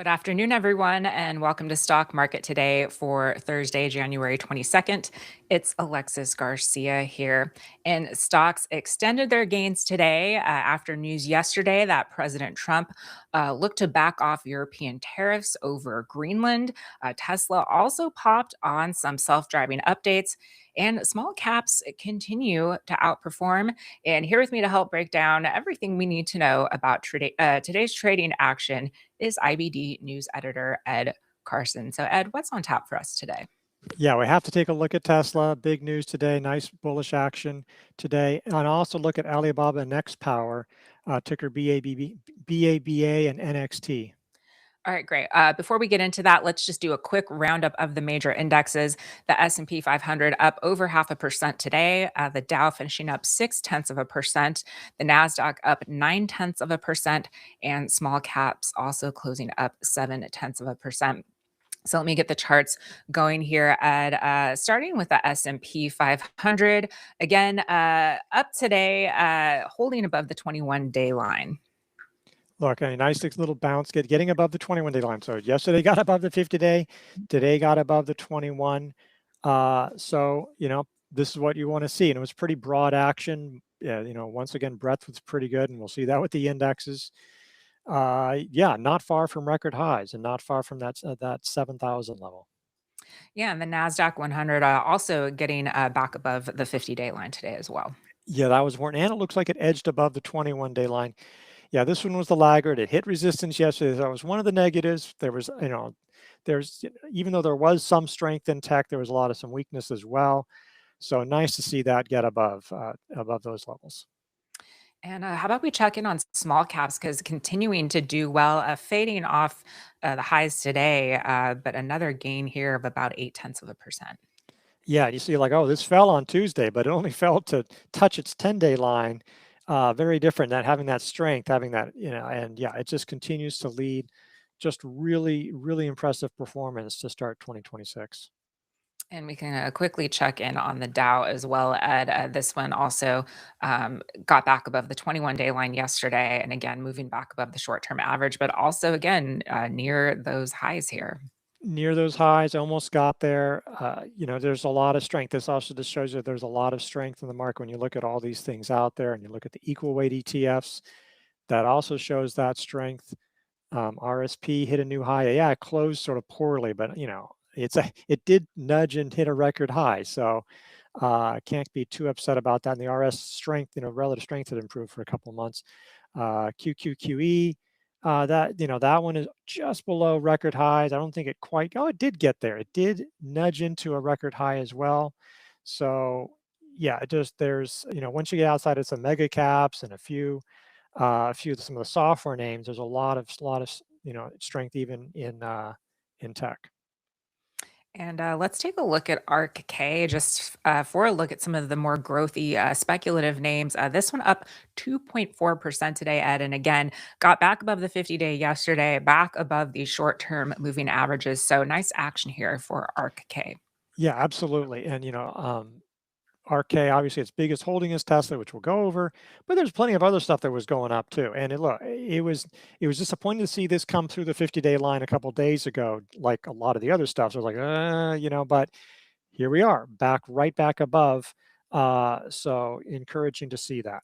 Good afternoon, everyone, and welcome to Stock Market Today for Thursday, January 22nd. It's Alexis Garcia here. And stocks extended their gains today after news yesterday that President Trump looked to back off European tariffs over Greenland. Tesla also popped on some self driving updates. And small caps continue to outperform. And here with me to help break down everything we need to know about today's trading action is IBD news editor Ed Carson. So, Ed, what's on tap for us today? Yeah, we have to take a look at Tesla. Big news today, nice bullish action today. And also look at Alibaba and Nextpower, ticker BABA and NXT. All right, great. Before we get into that, let's just do a quick roundup of the major indexes. The S&P 500 up over 0.5% today. The Dow finishing up 0.6%. The Nasdaq up 0.9%, and small caps also closing up 0.7%. So let me get the charts going here at starting with the S&P 500. Again, up today, holding above the 21-day line. Look, a nice little bounce, getting above the 21-day line. So yesterday got above the 50-day, today got above the 21. So, this is what you want to see. And it was pretty broad action. Yeah, once again, breadth was pretty good, and we'll see that with the indexes. Yeah, not far from record highs and not far from that 7,000 level. Yeah, and the Nasdaq 100 also getting back above the 50-day line today as well. Yeah, that was important. And it looks like it edged above the 21-day line. Yeah, this one was the laggard. It hit resistance yesterday. That was one of the negatives. There was, even though there was some strength in tech, there was a lot of some weakness as well. So nice to see that get above those levels. And how about we check in on small caps because continuing to do well, fading off the highs today, but another gain here of about 0.8%. Yeah, you see, like, oh, this fell on Tuesday, but it only fell to touch its 10-day line. Very different, that having that strength, having that, and yeah, it just continues to lead. Just really, really impressive performance to start 2026. And we can quickly check in on the Dow as well. Ed, this one also got back above the 21-day line yesterday, and again moving back above the short-term average, but also again near those highs here. Near those highs, almost got there. There's a lot of strength. This also just shows you there's a lot of strength in the market when you look at all these things out there and you look at the equal weight ETFs. That also shows that strength. RSP hit a new high. Yeah, it closed sort of poorly, but it did nudge and hit a record high. So can't be too upset about that. And the RS strength, relative strength had improved for a couple of months. QQQE. That one is just below record highs. I don't think it quite. Oh, it did get there. It did nudge into a record high as well. So yeah, there's once you get outside of some mega caps and a few of some of the software names, there's a lot of strength even in tech. And let's take a look at ARK-K just for a look at some of the more growthy speculative names. This one up 2.4% today, Ed. And again, got back above the 50-day yesterday, back above the short-term moving averages. So nice action here for ARK-K. Yeah, absolutely. And, RK, obviously its biggest holding is Tesla, which we'll go over, but there's plenty of other stuff that was going up too. And it was disappointing to see this come through the 50-day line a couple of days ago, like a lot of the other stuff. So I was like, but here we are, right back above. So encouraging to see that.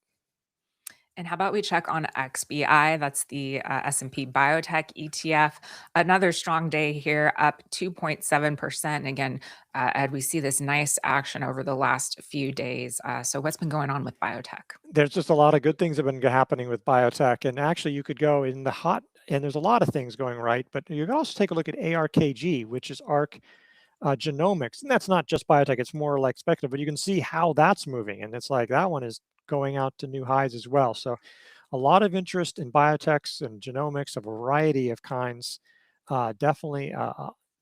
And how about we check on XBI? That's the S&P biotech ETF. Another strong day here, up 2.7%. And again, Ed, we see this nice action over the last few days. So what's been going on with biotech? There's just a lot of good things have been happening with biotech. And actually, you could go in the hot, and there's a lot of things going right. But you can also take a look at ARKG, which is ARC Genomics. And that's not just biotech. It's more like speculative, but you can see how that's moving. And it's like that one is going out to new highs as well. So a lot of interest in biotechs and genomics, a variety of kinds. Definitely,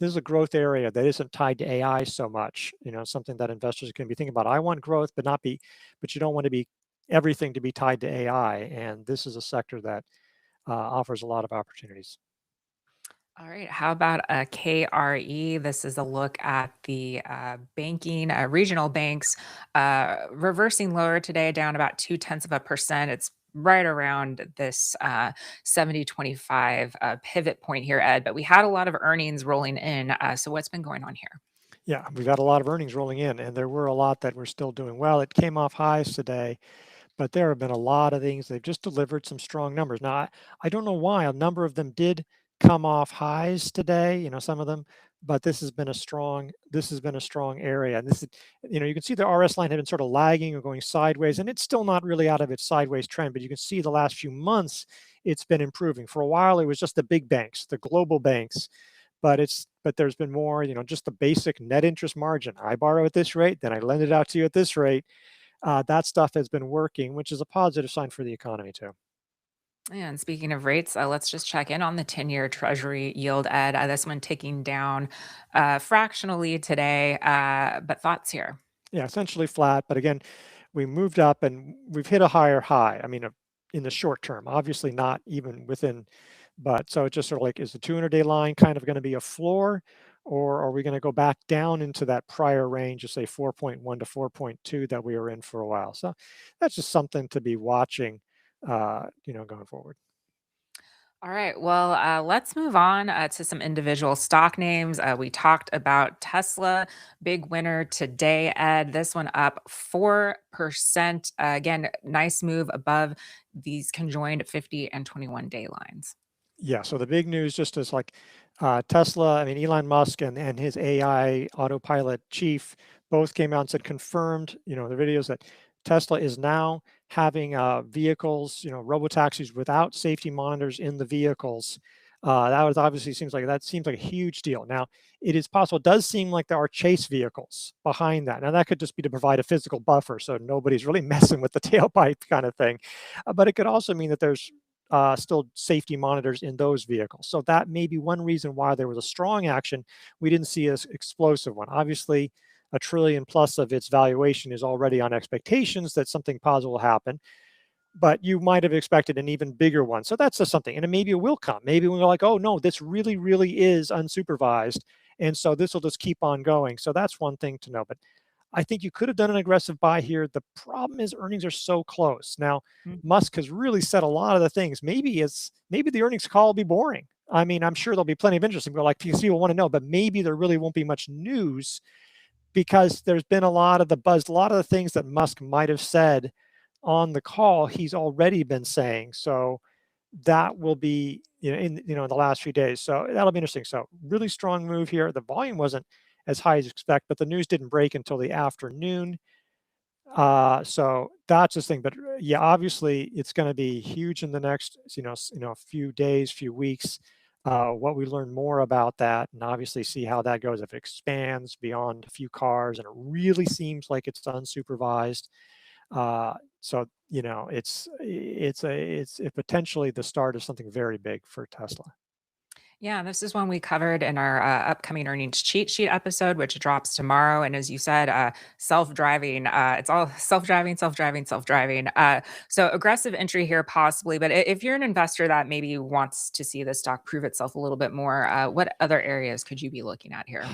this is a growth area that isn't tied to AI so much. Something that investors can be thinking about. I want growth, but you don't want to be everything to be tied to AI. And this is a sector that offers a lot of opportunities. All right. How about a KRE? This is a look at the banking, regional banks reversing lower today, down about 0.2%. It's right around this 70-25 pivot point here, Ed. But we had a lot of earnings rolling in. So what's been going on here? Yeah, we've had a lot of earnings rolling in, and there were a lot that were still doing well. It came off highs today, but there have been a lot of things. They've just delivered some strong numbers. Now, I don't know why a number of them did come off highs today, some of them, but this has been a strong area. And this is, you can see the RS line had been sort of lagging or going sideways, and it's still not really out of its sideways trend, but you can see the last few months it's been improving. For a while, it was just the big banks, the global banks, but there's been more, just the basic net interest margin. I borrow at this rate, then I lend it out to you at this rate. That stuff has been working, which is a positive sign for the economy too. And speaking of rates, let's just check in on the 10-year Treasury yield, Ed. This one ticking down fractionally today. But thoughts here? Yeah, essentially flat, but again, we moved up and we've hit a higher high. I mean, in the short term, obviously not even within, but so it's just sort of like, is the 200-day line kind of going to be a floor, or are we going to go back down into that prior range of say 4.1 to 4.2 that we were in for a while? So that's just something to be watching, going forward. All right. Well, let's move on to some individual stock names. We talked about Tesla, big winner today, Ed. This one up 4%. Again, nice move above these conjoined 50 and 21-day lines. Yeah, so the big news just is like Tesla, I mean, Elon Musk and his AI autopilot chief both came out and said confirmed, the videos that Tesla is now having vehicles, robotaxis without safety monitors in the vehicles. That seems like a huge deal. Now, it is possible, it does seem like there are chase vehicles behind that. Now, that could just be to provide a physical buffer so nobody's really messing with the tailpipe kind of thing. But it could also mean that there's still safety monitors in those vehicles. So that may be one reason why there was a strong action. We didn't see an explosive one. Obviously, a trillion plus of its valuation is already on expectations that something positive will happen, but you might have expected an even bigger one. So that's just something, and maybe it will come. Maybe we're like, oh no, this really, really is unsupervised, and so this will just keep on going. So that's one thing to know. But I think you could have done an aggressive buy here. The problem is earnings are so close. Now, Musk has really said a lot of the things. Maybe the earnings call will be boring. I mean, I'm sure there'll be plenty of interest. People like people want to know, but maybe there really won't be much news because there's been a lot of the buzz, a lot of the things that Musk might have said on the call, he's already been saying. So that will be in the last few days. So that'll be interesting. So really strong move here. The volume wasn't as high as you expect, but the news didn't break until the afternoon. So that's the thing. But yeah, obviously it's going to be huge in the next few days, few weeks. What we learn more about that, and obviously see how that goes if it expands beyond a few cars, and it really seems like it's unsupervised. So it's potentially the start of something very big for Tesla. Yeah, this is one we covered in our upcoming earnings cheat sheet episode, which drops tomorrow. And as you said, self-driving, it's all self-driving, self-driving, self-driving. So aggressive entry here possibly, but if you're an investor that maybe wants to see the stock prove itself a little bit more, what other areas could you be looking at here?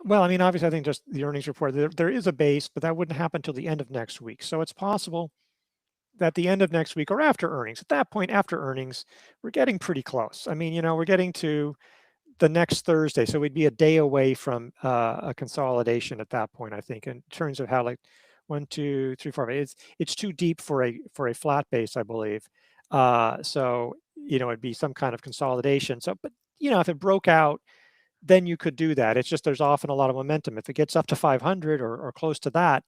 Well, I mean, obviously, I think just the earnings report, there is a base, but that wouldn't happen until the end of next week. So it's possible that the end of next week or after earnings, at that point, after earnings, we're getting pretty close. I mean, we're getting to the next Thursday. So we'd be a day away from a consolidation at that point, I think, in terms of how like 1, 2, 3, 4, 5. It's too deep for a flat base, I believe. So it'd be some kind of consolidation. So, but if it broke out, then you could do that. It's just there's often a lot of momentum. If it gets up to 500 or close to that,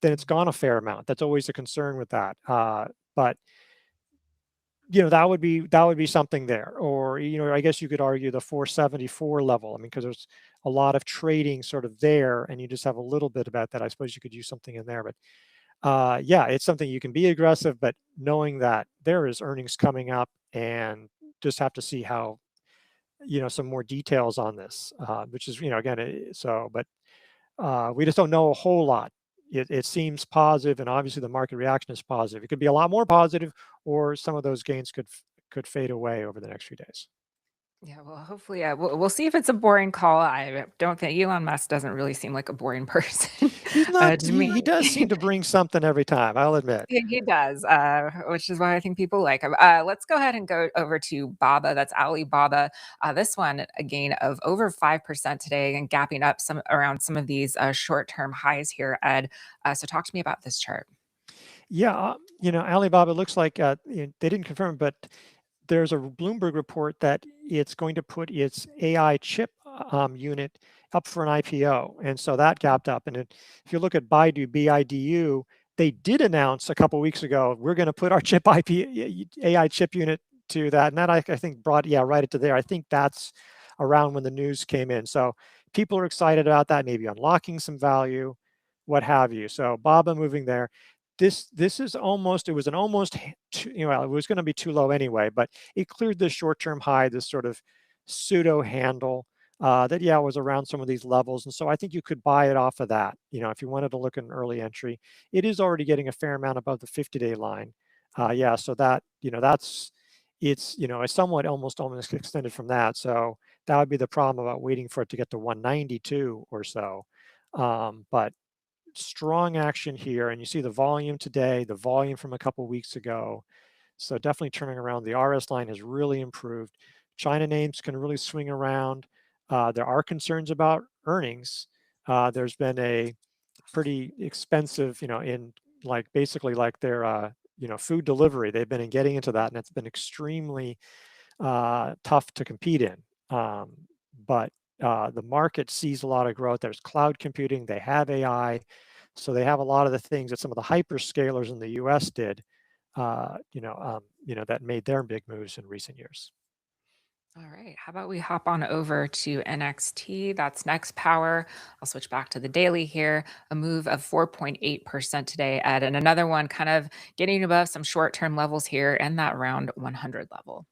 then it's gone a fair amount. That's always a concern with that. But that would be something there. Or I guess you could argue the 474 level. I mean, because there's a lot of trading sort of there, and you just have a little bit about that. I suppose you could use something in there, but yeah, it's something you can be aggressive, but knowing that there is earnings coming up, and just have to see how some more details on this, which is again, but we just don't know a whole lot. It seems positive, and obviously the market reaction is positive. It could be a lot more positive, or some of those gains could fade away over the next few days. Yeah, well, hopefully, we'll see if it's a boring call. I don't think Elon Musk doesn't really seem like a boring person He's not, to me. he does seem to bring something every time, I'll admit. He does, which is why I think people like him. Let's go ahead and go over to Baba. That's Alibaba. This one, a gain of over 5% today and gapping up some around some of these short-term highs here, Ed. So talk to me about this chart. Yeah, Alibaba looks like, they didn't confirm, but there's a Bloomberg report that it's going to put its AI chip unit up for an IPO, and so that gapped up. And if you look at Baidu, BIDU, they did announce a couple weeks ago we're going to put our chip AI chip unit to that, and that I think brought right into there. I think that's around when the news came in. So people are excited about that, maybe unlocking some value, what have you. So Baba moving there. This is almost, it was an almost well, it was going to be too low anyway, but it cleared the short-term high, this sort of pseudo handle that was around some of these levels. And so I think you could buy it off of that, if you wanted to look at an early entry. It is already getting a fair amount above the 50-day line. So that, it's somewhat almost extended from that. So that would be the problem about waiting for it to get to 192 or so. But strong action here, and you see the volume today, the volume from a couple weeks ago. So definitely turning around. The RS line has really improved. China names can really swing around. There are concerns about earnings. There's been a pretty expensive, in like basically like their food delivery. They've been getting into that, and it's been extremely tough to compete in. But the market sees a lot of growth. There's cloud computing. They have AI. So they have a lot of the things that some of the hyperscalers in the U.S. did, that made their big moves in recent years. All right. How about we hop on over to NXT? That's Nextpower. I'll switch back to the daily here. A move of 4.8% today, Ed, and another one kind of getting above some short-term levels here and that round 100 level.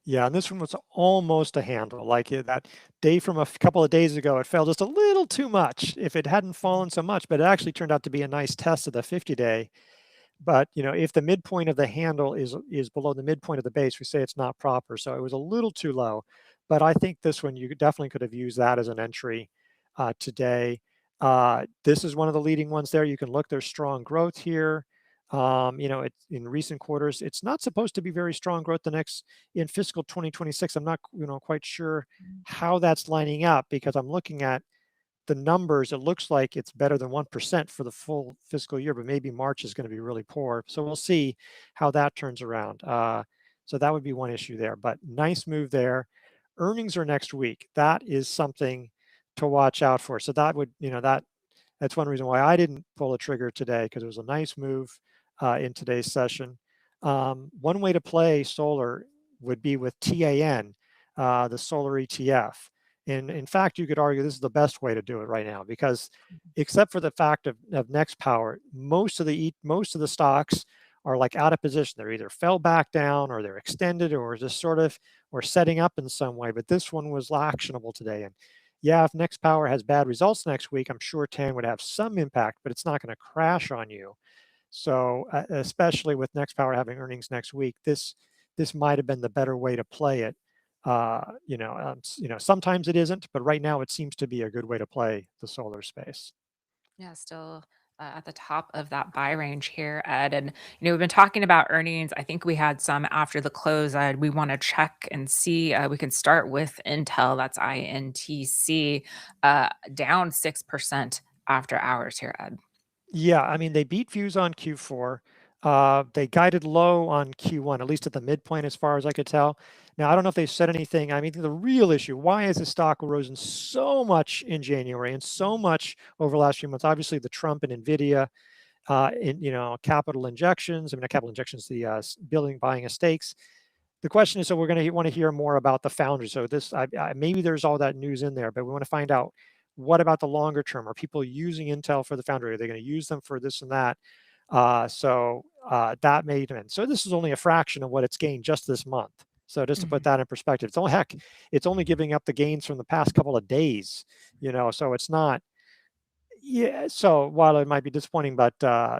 Yeah, and this one was almost a handle. Like that day from a couple of days ago, it fell just a little too much. If it hadn't fallen so much, but it actually turned out to be a nice test of the 50-day. But if the midpoint of the handle is below the midpoint of the base, we say it's not proper. So it was a little too low. But I think this one, you definitely could have used that as an entry today. This is one of the leading ones there. You can look, there's strong growth here. It's in recent quarters, it's not supposed to be very strong growth in fiscal 2026. I'm not, quite sure how that's lining up, because I'm looking at the numbers. It looks like it's better than 1% for the full fiscal year, but maybe March is going to be really poor. So we'll see how that turns around. So that would be one issue there, but nice move there. Earnings are next week. That is something to watch out for. So that would, that's one reason why I didn't pull a trigger today, because it was a nice move in today's session. One way to play solar would be with TAN, the solar ETF. And in fact, you could argue this is the best way to do it right now, because except for the fact of Nextpower, most of the stocks are like out of position. They're either fell back down, or they're extended, or just sort of, or setting up in some way. But this one was actionable today. And yeah, if Nextpower has bad results next week, I'm sure TAN would have some impact, but it's not going to crash on you. So especially with Nextpower having earnings next week, this might have been the better way to play it. Sometimes it isn't, but right now it seems to be a good way to play the solar space. Yeah, still at the top of that buy range here, Ed. And we've been talking about earnings. I think we had some after the close. Ed, we want to check and see. We can start with Intel. That's INTC, down 6% after hours here, Ed. Yeah, I mean, they beat views on Q4. They guided low on Q1, at least at the midpoint, as far as I could tell. Now, I don't know if they said anything. I mean, the real issue, why has the stock risen so much in January and so much over the last few months? Obviously, the Trump and NVIDIA, capital injections. I mean, not capital injections, the buying of stakes. The question is, so we're going to want to hear more about the foundry. So maybe there's all that news in there, but we want to find out, what about the longer term? Are people using Intel for the foundry? Are they going to use them for this and that? That made it. So this is only a fraction of what it's gained just this month. So just to put that in perspective, it's only giving up the gains from the past couple of days. So it's not. Yeah. So while it might be disappointing, but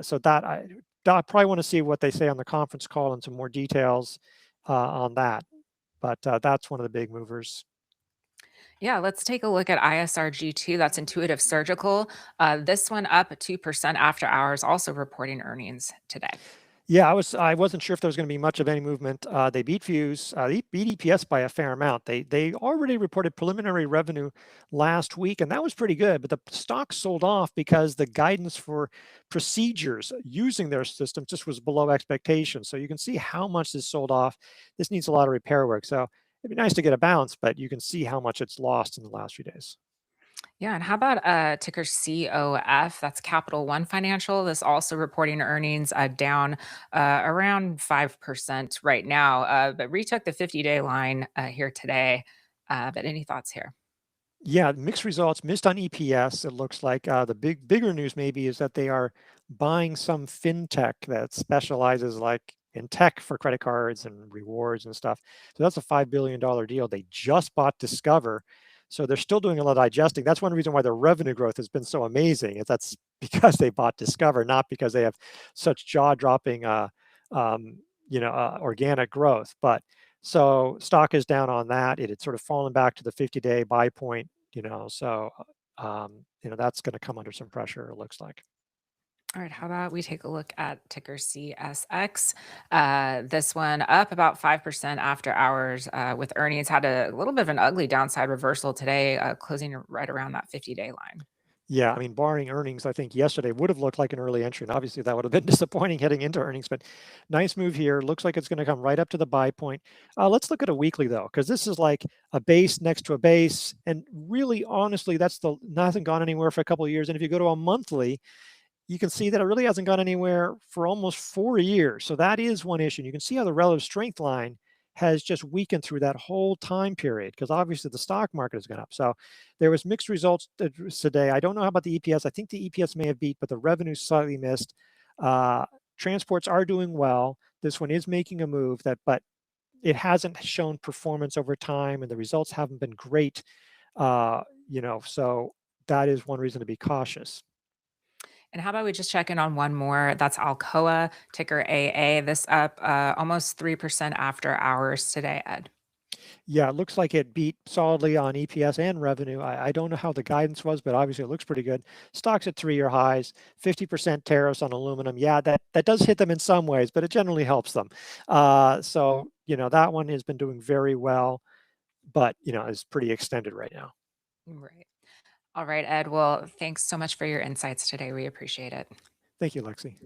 so that I probably want to see what they say on the conference call and some more details on that. but that's one of the big movers. Yeah, let's take a look at ISRG2. That's Intuitive Surgical. This one up 2% after hours, also reporting earnings today. Yeah, I wasn't sure if there was going to be much of any movement. They beat Fuse, they beat EPS by a fair amount. They already reported preliminary revenue last week, and that was pretty good. But the stock sold off because the guidance for procedures using their system just was below expectations. So you can see how much this sold off. This needs a lot of repair work. So it'd be nice to get a bounce, but you can see how much it's lost in the last few days. Yeah, and how about ticker COF? That's Capital One Financial. This also reporting earnings down around 5% right now, but retook the 50-day line here today. But any thoughts here? Yeah, mixed results, missed on EPS. It looks like the bigger news maybe is that they are buying some fintech that specializes like in tech for credit cards and rewards and stuff. So that's a $5 billion deal. They just bought Discover, so they're still doing a lot of digesting. That's one reason why their revenue growth has been so amazing. Is that's because they bought Discover, not because they have such jaw-dropping, um, organic growth. But so stock is down on that. It had sort of fallen back to the 50-day buy point, so that's going to come under some pressure, it looks like. All right, how about we take a look at ticker CSX? This one up about 5% after hours with earnings. Had a little bit of an ugly downside reversal today, closing right around that 50-day line. Yeah, I mean, barring earnings, I think yesterday would have looked like an early entry, and obviously that would have been disappointing heading into earnings, but nice move here. Looks like it's going to come right up to the buy point. Let's look at a weekly though, because this is like a base next to a base, and really, honestly, that's the nothing gone anywhere for a couple of years. And if you go to a monthly, you can see that it really hasn't gone anywhere for almost 4 years. So that is one issue. You can see how the relative strength line has just weakened through that whole time period because obviously the stock market has gone up. So there was mixed results today. I don't know how about the EPS. I think the EPS may have beat, but the revenue slightly missed. Transports are doing well. This one is making a move but it hasn't shown performance over time, and the results haven't been great. So that is one reason to be cautious. And how about we just check in on one more? That's Alcoa, ticker AA. This up almost 3% after hours today, Ed. Yeah, it looks like it beat solidly on EPS and revenue. I don't know how the guidance was, but obviously it looks pretty good. Stocks at 3-year highs, 50% tariffs on aluminum. Yeah, that does hit them in some ways, but it generally helps them. That one has been doing very well, but is pretty extended right now. Right. All right, Ed. Well, thanks so much for your insights today. We appreciate it. Thank you, Lexi.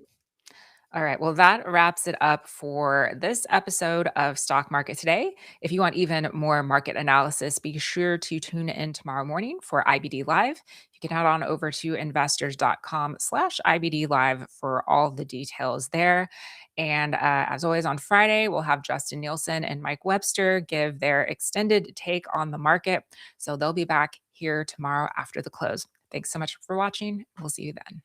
All right. Well, that wraps it up for this episode of Stock Market Today. If you want even more market analysis, be sure to tune in tomorrow morning for IBD Live. You can head on over to investors.com/IBD Live for all the details there. And as always, on Friday, we'll have Justin Nielsen and Mike Webster give their extended take on the market. So they'll be back here tomorrow after the close. Thanks so much for watching. We'll see you then.